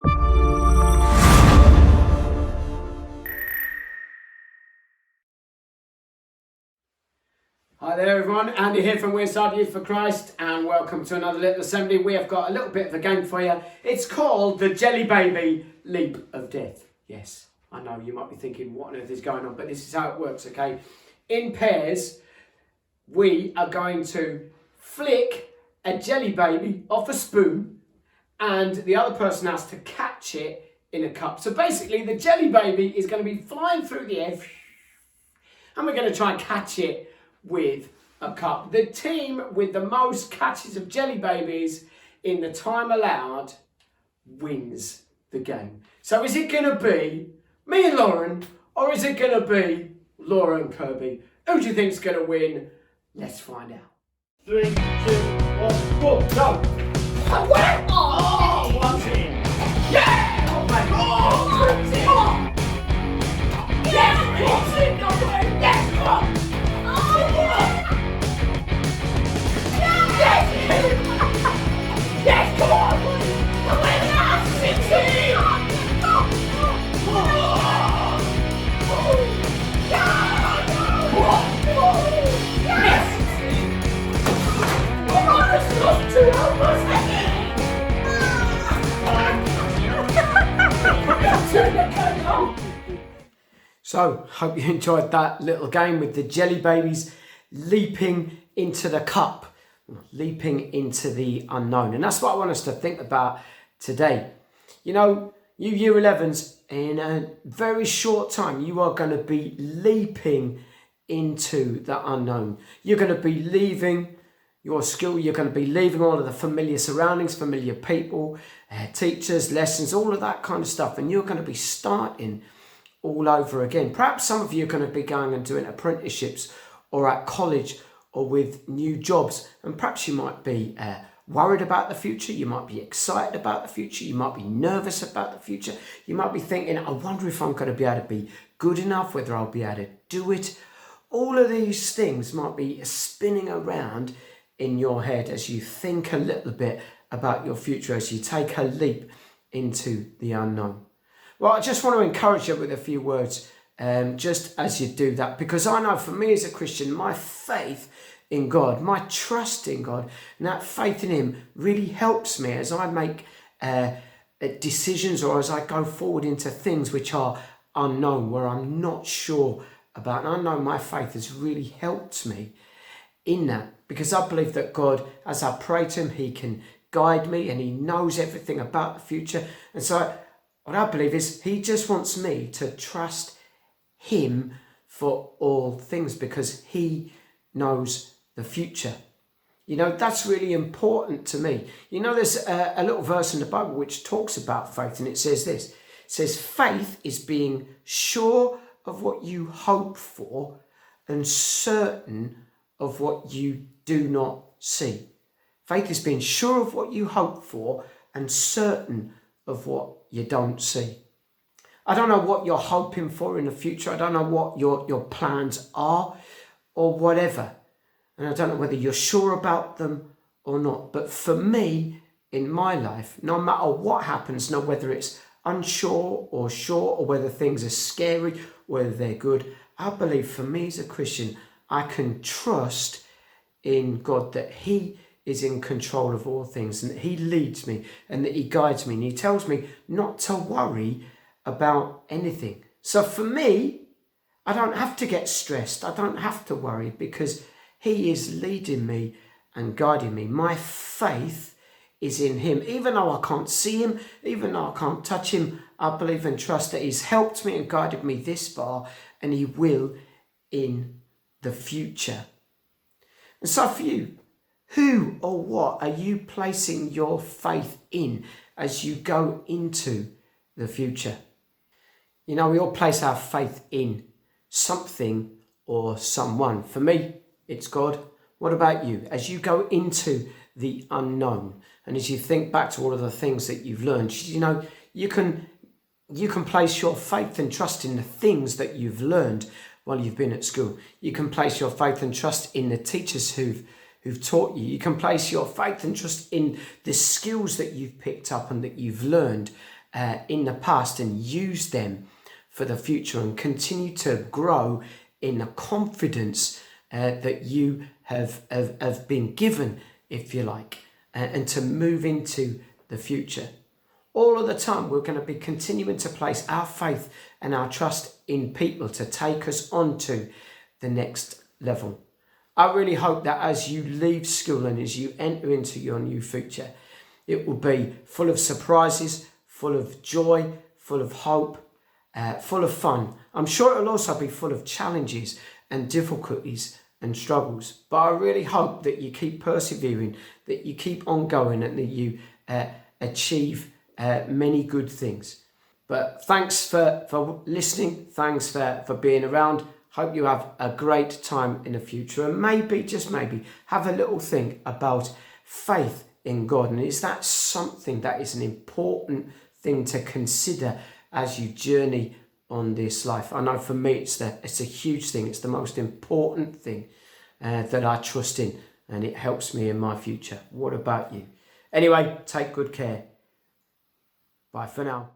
Hi there everyone, Andy here from Wearside Youth for Christ, and welcome to another little assembly. We have got a little bit of a game for you. It's called the Jelly Baby Leap of Death. Yes, I know you might be thinking what on earth is going on, but this is how it works, okay? In pairs, we are going to flick a jelly baby off a spoon and the other person has to catch it in a cup. So basically the jelly baby is going to be flying through the air and we're going to try and catch it with a cup. The team with the most catches of jelly babies in the time allowed wins the game. So is it going to be me and Lauren, or is it going to be Laura and Kirby? Who do you think's going to win? Let's find out. 3, 2, 1, go! Go! Oh, where? Oh, one's in. Yeah! Oh, my God! One's in. Yes! One's in. No way! Yes! Come on! Yes, come on! The winner! 16! So, hope you enjoyed that little game with the jelly babies leaping into the cup, leaping into the unknown. And that's what I want us to think about today. You know, you Year 11s, in a very short time, you are going to be leaping into the unknown. You're going to be leaving your school, you're going to be leaving all of the familiar surroundings, familiar people, teachers, lessons, all of that kind of stuff. And you're going to be starting all over again. Perhaps some of you are going to be going and doing apprenticeships or at college or with new jobs. And perhaps you might be worried about the future. You might be excited about the future. You might be nervous about the future. You might be thinking, I wonder if I'm going to be able to be good enough, whether I'll be able to do it. All of these things might be spinning around in your head as you think a little bit about your future, as you take a leap into the unknown. Well, I just want to encourage you with a few words just as you do that, because I know for me as a Christian, my faith in God, my trust in God, and that faith in Him really helps me as I make decisions or as I go forward into things which are unknown, where I'm not sure about. And I know my faith has really helped me in that, because I believe that God, as I pray to Him, He can guide me and He knows everything about the future. And so what I believe is He just wants me to trust Him for all things, because He knows the future. You know, that's really important to me. You know, there's a little verse in the Bible which talks about faith, and it says this. It says, faith is being sure of what you hope for and certain of what you do not see. Faith is being sure of what you hope for and certain of what you don't see. I don't know what you're hoping for in the future. I don't know what your plans are or whatever. And I don't know whether you're sure about them or not. But for me, in my life, no matter what happens, no whether it's unsure or sure, or whether things are scary, whether they're good, I believe for me as a Christian, I can trust in God that He is in control of all things, and that He leads me and that He guides me and He tells me not to worry about anything. So for me, I don't have to get stressed. I don't have to worry, because He is leading me and guiding me. My faith is in Him. Even though I can't see Him, even though I can't touch Him, I believe and trust that He's helped me and guided me this far, and He will in the future. And so for you, who or what are you placing your faith in as you go into the future? You know, we all place our faith in something or someone. For me, it's God. What about you? As you go into the unknown, and as you think back to all of the things that you've learned, you know, you can place your faith and trust in the things that you've learned while you've been at school. You can place your faith and trust in the teachers who've taught you. You can place your faith and trust in the skills that you've picked up and that you've learned in the past and use them for the future, and continue to grow in the confidence that you have been given, if you like, and to move into the future. All of the time, we're going to be continuing to place our faith and our trust in people to take us on to the next level. I really hope that as you leave school and as you enter into your new future, it will be full of surprises, full of joy, full of hope, full of fun. I'm sure it'll also be full of challenges and difficulties and struggles. But I really hope that you keep persevering, that you keep on going, and that you achieve many good things. But thanks for listening. Thanks for being around. Hope you have a great time in the future, and maybe, just maybe, have a little think about faith in God. And is that something that is an important thing to consider as you journey on this life? I know for me it's a huge thing. It's the most important thing that I trust in, and it helps me in my future. What about you? Anyway, take good care. Bye for now.